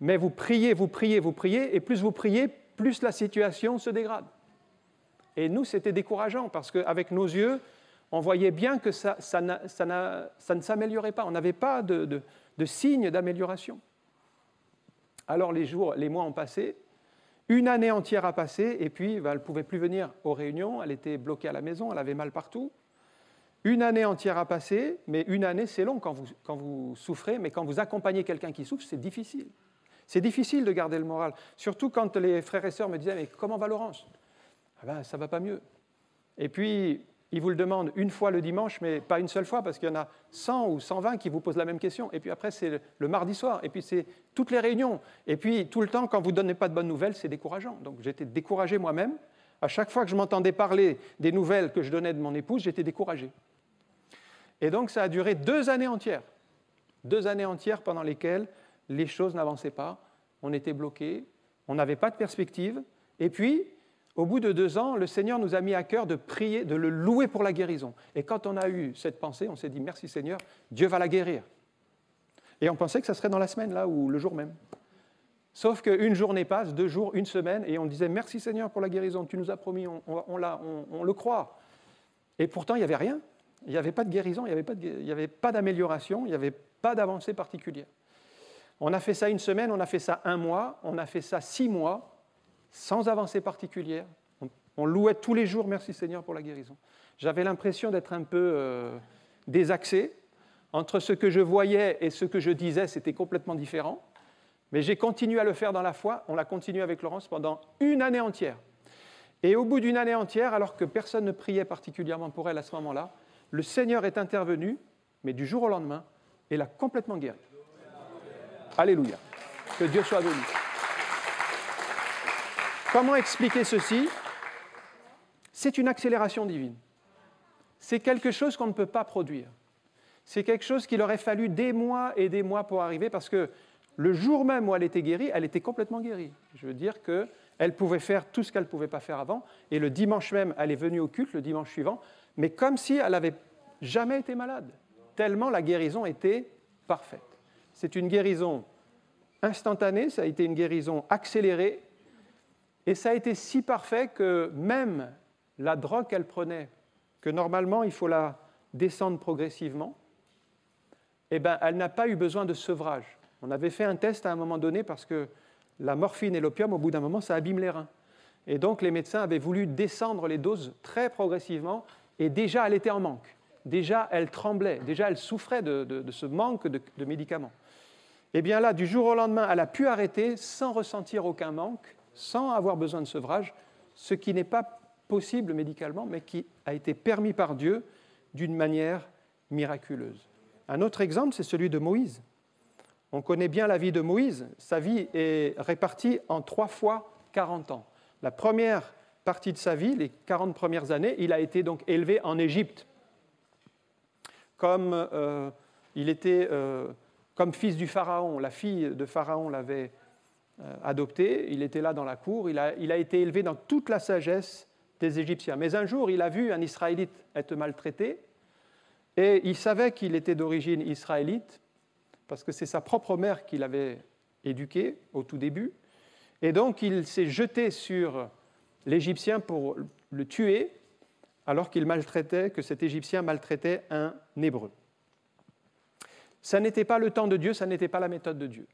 S2: mais vous priez, et plus vous priez, plus la situation se dégrade. Et nous, c'était décourageant, parce qu'avec nos yeux, on voyait bien que ça ne s'améliorait pas. On n'avait pas de signe d'amélioration. Alors les mois ont passé, une année entière a passé, et puis elle ne pouvait plus venir aux réunions, elle était bloquée à la maison, elle avait mal partout. Une année entière a passé, mais une année, c'est long quand vous souffrez, mais quand vous accompagnez quelqu'un qui souffre, c'est difficile. C'est difficile de garder le moral, surtout quand les frères et sœurs me disaient « Mais comment va Laurence ?» Ah ben, ça ne va pas mieux. Et puis, ils vous le demandent une fois le dimanche, mais pas une seule fois, parce qu'il y en a 100 ou 120 qui vous posent la même question. Et puis après, c'est le mardi soir, et puis c'est toutes les réunions. Et puis, tout le temps, quand vous ne donnez pas de bonnes nouvelles, c'est décourageant. Donc, j'étais découragé moi-même. À chaque fois que je m'entendais parler des nouvelles que je donnais de mon épouse, j'étais découragé. Et donc, ça a duré 2 années entières. 2 années entières pendant lesquelles les choses n'avançaient pas, on était bloqués, on n'avait pas de perspective. Et puis, au bout de 2 ans, le Seigneur nous a mis à cœur de prier, de le louer pour la guérison. Et quand on a eu cette pensée, on s'est dit « Merci Seigneur, Dieu va la guérir ». Et on pensait que ça serait dans la semaine, là, ou le jour même. Sauf qu'une journée passe, 2 jours, une semaine, et on disait « Merci Seigneur pour la guérison, tu nous as promis, on le croit ». Et pourtant, il n'y avait rien. Il n'y avait pas de guérison, il n'y avait pas d'amélioration, il n'y avait pas d'avancée particulière. On a fait ça une semaine, on a fait ça 1 mois, on a fait ça 6 mois, sans avancée particulière. On louait tous les jours, merci Seigneur pour la guérison. J'avais l'impression d'être un peu désaxé. Entre ce que je voyais et ce que je disais, c'était complètement différent. Mais j'ai continué à le faire dans la foi. On l'a continué avec Laurence pendant 1 année entière. Et au bout d'1 année entière, alors que personne ne priait particulièrement pour elle à ce moment-là, le Seigneur est intervenu, mais du jour au lendemain, et l'a complètement guérie. Alléluia. Que Dieu soit béni. Comment expliquer ceci ? C'est une accélération divine. C'est quelque chose qu'on ne peut pas produire. C'est quelque chose qu'il aurait fallu des mois et des mois pour arriver, parce que le jour même où elle était guérie, elle était complètement guérie. Je veux dire qu'elle pouvait faire tout ce qu'elle ne pouvait pas faire avant, et le dimanche même, elle est venue au culte, le dimanche suivant, mais comme si elle n'avait jamais été malade, tellement la guérison était parfaite. C'est une guérison instantanée, ça a été une guérison accélérée, et ça a été si parfait que même la drogue qu'elle prenait, que normalement il faut la descendre progressivement, eh ben, elle n'a pas eu besoin de sevrage. On avait fait un test à un moment donné parce que la morphine et l'opium, au bout d'un moment, ça abîme les reins. Et donc les médecins avaient voulu descendre les doses très progressivement, et déjà elle était en manque. Déjà elle tremblait, déjà elle souffrait de ce manque de médicaments. Et bien là, du jour au lendemain, elle a pu arrêter sans ressentir aucun manque, sans avoir besoin de sevrage, ce qui n'est pas possible médicalement, mais qui a été permis par Dieu d'une manière miraculeuse. Un autre exemple, c'est celui de Moïse. On connaît bien la vie de Moïse. Sa vie est répartie en 3 fois 40 ans. La première partie de sa vie, les 40 premières années, il a été donc élevé en Égypte. Comme il était comme fils du Pharaon. La fille de Pharaon l'avait adopté. Il était là dans la cour. Il a été élevé dans toute la sagesse des Égyptiens. Mais un jour, il a vu un Israélite être maltraité. Et il savait qu'il était d'origine israélite, parce que c'est sa propre mère qui l'avait éduqué au tout début. Et donc, il s'est jeté sur l'Égyptien pour le tuer, alors que cet Égyptien maltraitait un Hébreu. Ça n'était pas le temps de Dieu, ça n'était pas la méthode de Dieu.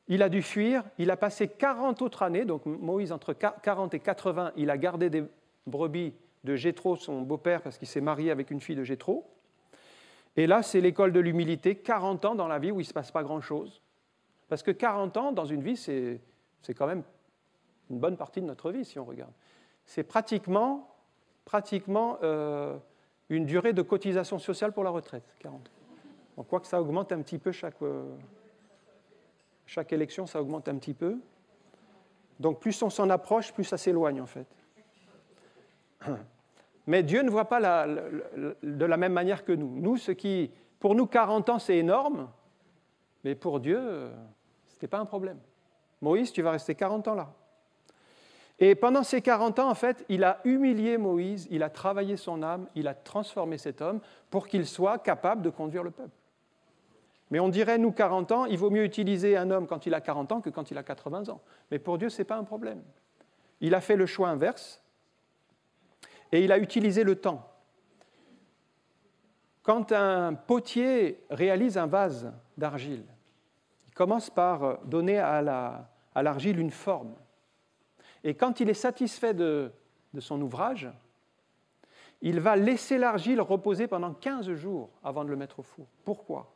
S2: Il a dû fuir, il a passé 40 autres années, donc Moïse, entre 40 et 80, il a gardé des brebis de Jéthro, son beau-père, parce qu'il s'est marié avec une fille de Jéthro. Et là, c'est l'école de l'humilité, 40 ans dans la vie où il ne se passe pas grand-chose. Parce que 40 ans dans une vie, c'est quand même une bonne partie de notre vie, si on regarde. C'est pratiquement une durée de cotisation sociale pour la retraite, 40 ans. On croit que ça augmente un petit peu chaque élection, ça augmente un petit peu. Donc plus on s'en approche, plus ça s'éloigne en fait. Mais Dieu ne voit pas de la même manière que nous. Pour nous, 40 ans, c'est énorme, mais pour Dieu, ce n'était pas un problème. Moïse, tu vas rester 40 ans là. Et pendant ces 40 ans, en fait, il a humilié Moïse, il a travaillé son âme, il a transformé cet homme pour qu'il soit capable de conduire le peuple. Mais on dirait, nous, 40 ans, il vaut mieux utiliser un homme quand il a 40 ans que quand il a 80 ans. Mais pour Dieu, ce n'est pas un problème. Il a fait le choix inverse. Et il a utilisé le temps. Quand un potier réalise un vase d'argile, il commence par donner à l'argile une forme. Et quand il est satisfait de son ouvrage, il va laisser l'argile reposer pendant 15 jours avant de le mettre au four. Pourquoi ?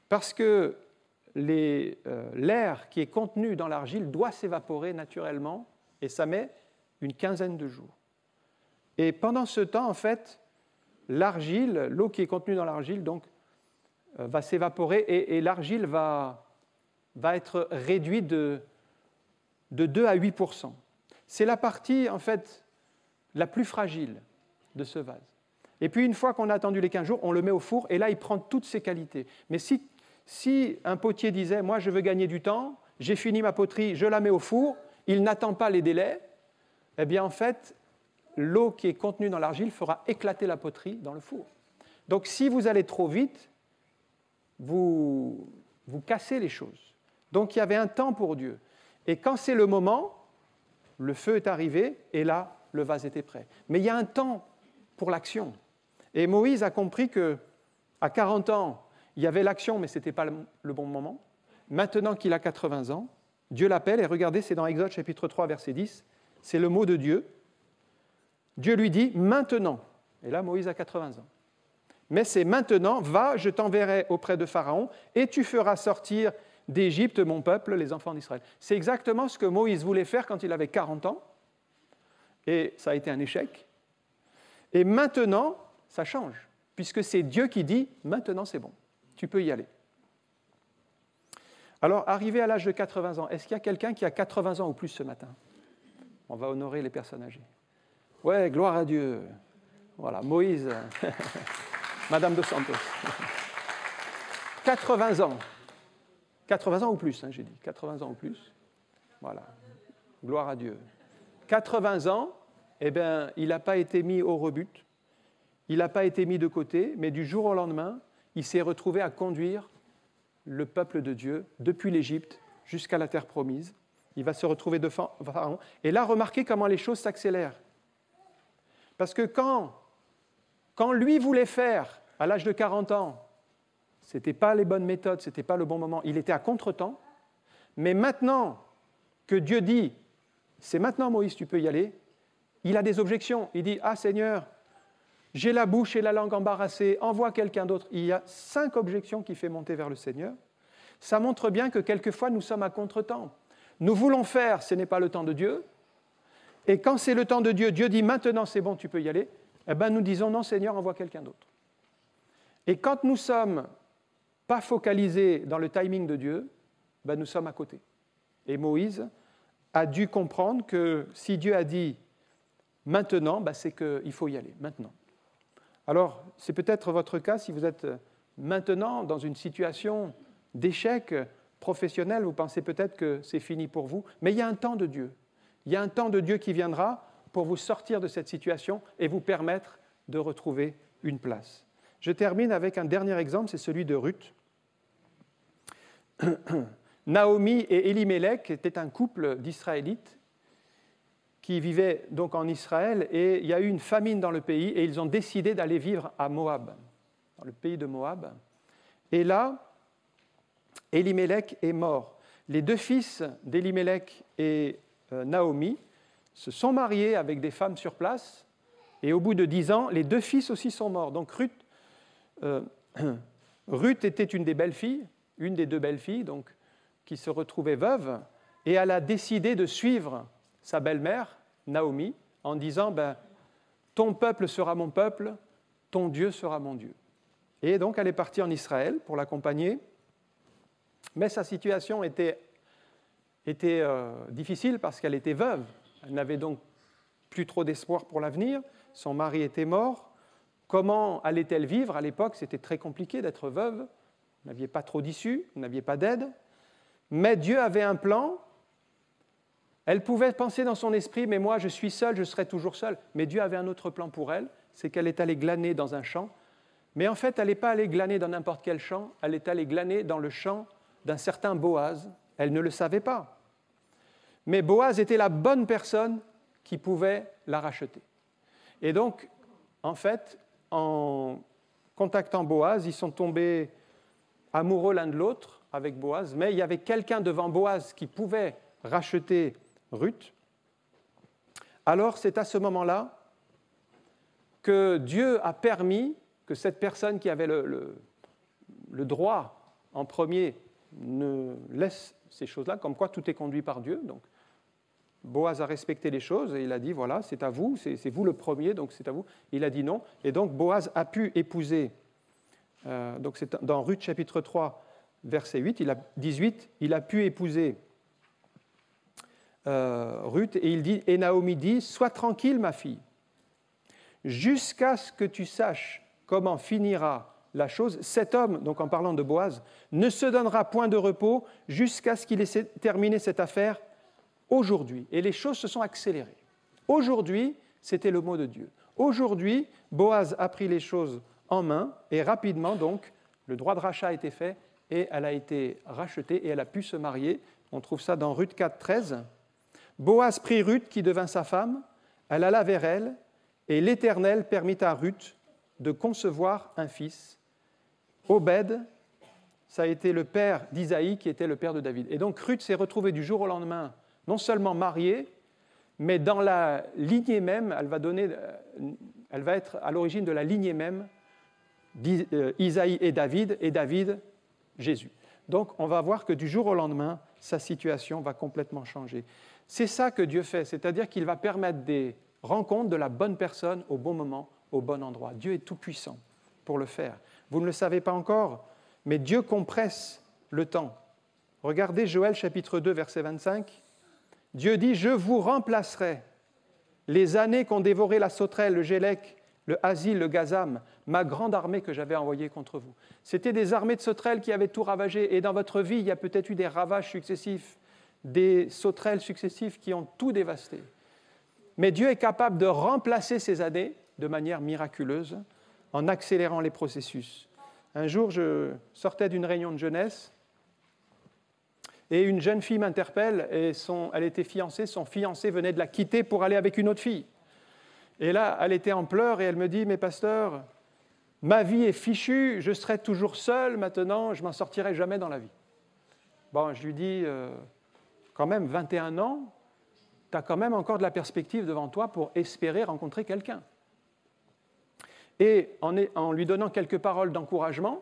S2: Parce que l'air qui est contenu dans l'argile doit s'évaporer naturellement, et ça met une quinzaine de jours. Et pendant ce temps, en fait, l'eau qui est contenue dans l'argile, donc, va s'évaporer et l'argile va être réduite de 2 à 8%. C'est la partie, en fait, la plus fragile de ce vase. Et puis, une fois qu'on a attendu les 15 jours, on le met au four et là, il prend toutes ses qualités. Mais si un potier disait « Moi, je veux gagner du temps, j'ai fini ma poterie, je la mets au four », il n'attend pas les délais, eh bien, en fait, l'eau qui est contenue dans l'argile fera éclater la poterie dans le four. Donc, si vous allez trop vite, vous cassez les choses. Donc, il y avait un temps pour Dieu. Et quand c'est le moment, le feu est arrivé, et là, le vase était prêt. Mais il y a un temps pour l'action. Et Moïse a compris qu'à 40 ans, il y avait l'action, mais ce n'était pas le bon moment. Maintenant qu'il a 80 ans, Dieu l'appelle, et regardez, c'est dans Exode chapitre 3, verset 10, c'est le mot de Dieu. Dieu lui dit « maintenant ». Et là, Moïse a 80 ans. Mais c'est « maintenant, va, je t'enverrai auprès de Pharaon, et tu feras sortir d'Égypte mon peuple, les enfants d'Israël ». C'est exactement ce que Moïse voulait faire quand il avait 40 ans, et ça a été un échec. Et maintenant, ça change, puisque c'est Dieu qui dit « maintenant, c'est bon, tu peux y aller ». Alors, arrivé à l'âge de 80 ans, est-ce qu'il y a quelqu'un qui a 80 ans ou plus ce matin ? On va honorer les personnes âgées. Ouais, gloire à Dieu. Voilà, Moïse, Madame de Santos. 80 ans. 80 ans ou plus, j'ai dit. 80 ans ou plus. Voilà, gloire à Dieu. 80 ans, eh bien, il n'a pas été mis au rebut. Il n'a pas été mis de côté, mais du jour au lendemain, il s'est retrouvé à conduire le peuple de Dieu depuis l'Égypte jusqu'à la terre promise. Il va se retrouver devant Pharaon. Et là, remarquez comment les choses s'accélèrent. Parce que quand lui voulait faire, à l'âge de 40 ans, ce n'était pas les bonnes méthodes, ce n'était pas le bon moment, il était à contre-temps. Mais maintenant que Dieu dit, c'est maintenant Moïse, tu peux y aller, il a des objections. Il dit, ah Seigneur, j'ai la bouche et la langue embarrassées, envoie quelqu'un d'autre. Il y a 5 objections qui fait monter vers le Seigneur. Ça montre bien que quelquefois nous sommes à contre-temps. Nous voulons faire, ce n'est pas le temps de Dieu. Et quand c'est le temps de Dieu, Dieu dit maintenant c'est bon, tu peux y aller. Eh bien nous disons non Seigneur, envoie quelqu'un d'autre. Et quand nous ne sommes pas focalisés dans le timing de Dieu, ben nous sommes à côté. Et Moïse a dû comprendre que si Dieu a dit maintenant, ben c'est qu'il faut y aller, maintenant. Alors, c'est peut-être votre cas si vous êtes maintenant dans une situation d'échec professionnel, vous pensez peut-être que c'est fini pour vous, mais il y a un temps de Dieu. Il y a un temps de Dieu qui viendra pour vous sortir de cette situation et vous permettre de retrouver une place. Je termine avec un dernier exemple, c'est celui de Ruth. Naomi et Élimélec étaient un couple d'Israélites qui vivaient donc en Israël et il y a eu une famine dans le pays et ils ont décidé d'aller vivre à Moab, dans le pays de Moab. Et là, Élimélec est mort. Les 2 fils d'Élimélec et Naomi se sont mariés avec des femmes sur place et au bout de 10 ans, les 2 fils aussi sont morts. Donc Ruth était une des belles-filles, une des 2 belles-filles, donc, qui se retrouvait veuve et elle a décidé de suivre sa belle-mère, Naomi, en disant « Ton peuple sera mon peuple, ton Dieu sera mon Dieu ». Et donc elle est partie en Israël pour l'accompagner, mais sa situation était difficile parce qu'elle était veuve. Elle n'avait donc plus trop d'espoir pour l'avenir, son mari était mort. Comment allait-elle vivre? À l'époque, c'était très compliqué d'être veuve, vous n'aviez pas trop d'issue, vous n'aviez pas d'aide, mais Dieu avait un plan. Elle pouvait penser dans son esprit, mais moi je suis seule, je serai toujours seule. Mais Dieu avait un autre plan pour elle, c'est qu'elle est allée glaner dans un champ. Mais en fait, elle n'est pas allée glaner dans n'importe quel champ, elle est allée glaner dans le champ d'un certain Boaz. Elle ne le savait pas. Mais Boaz était la bonne personne qui pouvait la racheter. Et donc, en fait, en contactant Boaz, ils sont tombés amoureux l'un de l'autre avec Boaz, mais il y avait quelqu'un devant Boaz qui pouvait racheter Ruth. Alors, c'est à ce moment-là que Dieu a permis que cette personne qui avait le droit en premier ne laisse ces choses-là, comme quoi tout est conduit par Dieu. Donc, Boaz a respecté les choses et il a dit, voilà, c'est à vous, c'est vous le premier, donc c'est à vous. Il a dit non. Et donc, Boaz a pu épouser, donc c'est dans Ruth chapitre 3, verset 18, il a pu épouser Ruth et Naomi dit, sois tranquille ma fille, jusqu'à ce que tu saches comment finira la chose. Cet homme, donc en parlant de Boaz, ne se donnera point de repos jusqu'à ce qu'il ait terminé cette affaire aujourd'hui. Et les choses se sont accélérées. Aujourd'hui, c'était le mot de Dieu. Aujourd'hui, Boaz a pris les choses en main et rapidement, donc, le droit de rachat a été fait et elle a été rachetée et elle a pu se marier. On trouve ça dans Ruth 4, 13. Boaz prit Ruth qui devint sa femme, elle alla vers elle et l'Éternel permit à Ruth de concevoir un fils. Obed, ça a été le père d'Isaïe qui était le père de David. Et donc Ruth s'est retrouvée du jour au lendemain non seulement mariée, mais dans la lignée même, elle va être à l'origine de la lignée même d'Isaïe et David, Jésus. Donc on va voir que du jour au lendemain, sa situation va complètement changer. C'est ça que Dieu fait, c'est-à-dire qu'il va permettre des rencontres de la bonne personne au bon moment, au bon endroit. Dieu est tout-puissant pour le faire. Vous ne le savez pas encore, mais Dieu compresse le temps. Regardez Joël chapitre 2, verset 25. Dieu dit « Je vous remplacerai les années qu'ont dévoré la sauterelle, le gélec, le hasil, le gazam, ma grande armée que j'avais envoyée contre vous. » C'était des armées de sauterelles qui avaient tout ravagé. Et dans votre vie, il y a peut-être eu des ravages successifs, des sauterelles successives qui ont tout dévasté. Mais Dieu est capable de remplacer ces années de manière miraculeuse en accélérant les processus. Un jour, je sortais d'une réunion de jeunesse Et une jeune fille m'interpelle, et elle était fiancée, son fiancé venait de la quitter pour aller avec une autre fille. Et là, elle était en pleurs et elle me dit, mais pasteur, ma vie est fichue, je serai toujours seule maintenant, je ne m'en sortirai jamais dans la vie. Bon, je lui dis, quand même 21 ans, tu as quand même encore de la perspective devant toi pour espérer rencontrer quelqu'un. Et en lui donnant quelques paroles d'encouragement,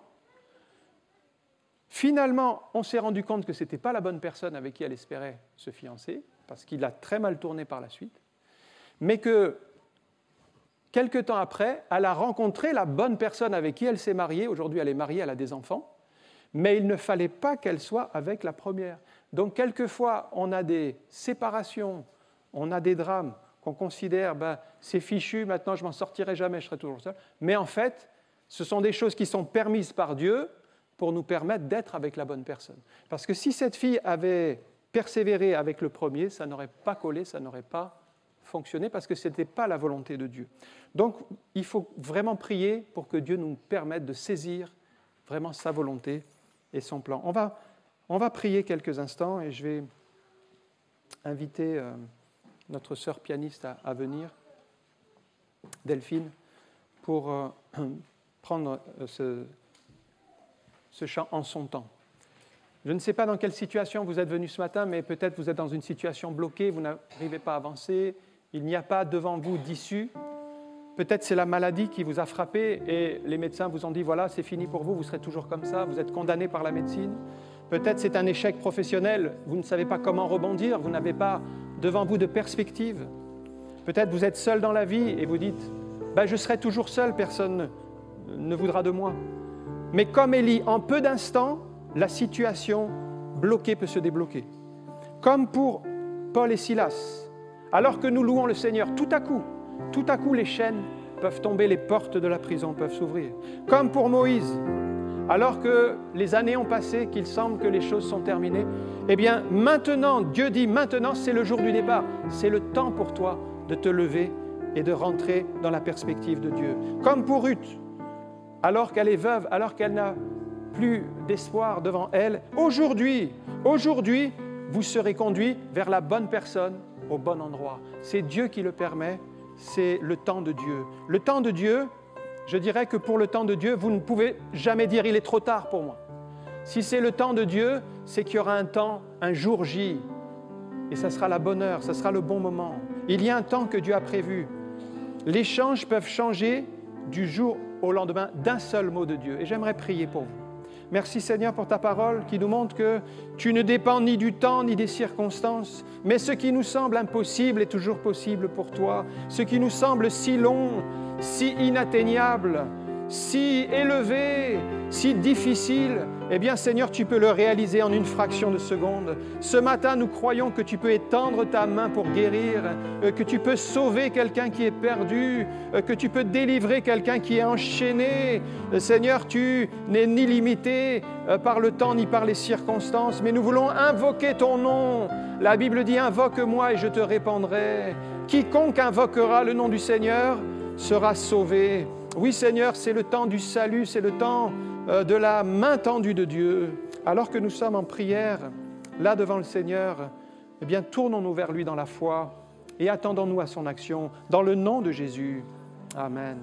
S2: finalement, on s'est rendu compte que ce n'était pas la bonne personne avec qui elle espérait se fiancer, parce qu'il a très mal tourné par la suite, mais que quelque temps après, elle a rencontré la bonne personne avec qui elle s'est mariée. Aujourd'hui, elle est mariée, elle a des enfants, mais il ne fallait pas qu'elle soit avec la première. Donc, quelquefois, on a des séparations, on a des drames qu'on considère, c'est fichu, maintenant je ne m'en sortirai jamais, je serai toujours seul. Mais en fait, ce sont des choses qui sont permises par Dieu pour nous permettre d'être avec la bonne personne. Parce que si cette fille avait persévéré avec le premier, ça n'aurait pas collé, ça n'aurait pas fonctionné, parce que ce n'était pas la volonté de Dieu. Donc, il faut vraiment prier pour que Dieu nous permette de saisir vraiment sa volonté et son plan. On va prier quelques instants et je vais inviter notre sœur pianiste à venir, Delphine, pour prendre ce chant en son temps. Je ne sais pas dans quelle situation vous êtes venu ce matin, mais peut-être vous êtes dans une situation bloquée, vous n'arrivez pas à avancer, il n'y a pas devant vous d'issue. Peut-être c'est la maladie qui vous a frappé et les médecins vous ont dit, voilà, c'est fini pour vous, vous serez toujours comme ça, vous êtes condamné par la médecine. Peut-être c'est un échec professionnel, vous ne savez pas comment rebondir, vous n'avez pas devant vous de perspective. Peut-être vous êtes seul dans la vie et vous dites, je serai toujours seul, personne ne voudra de moi. Mais comme Élie, en peu d'instants, la situation bloquée peut se débloquer. Comme pour Paul et Silas, alors que nous louons le Seigneur, tout à coup les chaînes peuvent tomber, les portes de la prison peuvent s'ouvrir. Comme pour Moïse, alors que les années ont passé, qu'il semble que les choses sont terminées, eh bien maintenant, Dieu dit maintenant c'est le jour du départ, c'est le temps pour toi de te lever et de rentrer dans la perspective de Dieu. Comme pour Ruth, alors qu'elle est veuve, alors qu'elle n'a plus d'espoir devant elle, aujourd'hui, vous serez conduits vers la bonne personne au bon endroit. C'est Dieu qui le permet, c'est le temps de Dieu. Le temps de Dieu, je dirais que pour le temps de Dieu, vous ne pouvez jamais dire « il est trop tard pour moi ». Si c'est le temps de Dieu, c'est qu'il y aura un temps, un jour J, et ça sera la bonne heure, ça sera le bon moment. Il y a un temps que Dieu a prévu. Les changes peuvent changer du jour au lendemain d'un seul mot de Dieu. Et j'aimerais prier pour vous. Merci Seigneur pour ta parole qui nous montre que tu ne dépends ni du temps ni des circonstances, mais ce qui nous semble impossible est toujours possible pour toi. Ce qui nous semble si long, si inatteignable, si élevé, si difficile, eh bien Seigneur, tu peux le réaliser en une fraction de seconde. Ce matin, nous croyons que tu peux étendre ta main pour guérir, que tu peux sauver quelqu'un qui est perdu, que tu peux délivrer quelqu'un qui est enchaîné. Seigneur, tu n'es ni limité par le temps ni par les circonstances, mais nous voulons invoquer ton nom. La Bible dit « Invoque-moi et je te répondrai ». Quiconque invoquera le nom du Seigneur sera sauvé. Oui Seigneur, c'est le temps du salut, c'est le temps de la main tendue de Dieu. Alors que nous sommes en prière, là devant le Seigneur, eh bien tournons-nous vers lui dans la foi et attendons-nous à son action. Dans le nom de Jésus. Amen.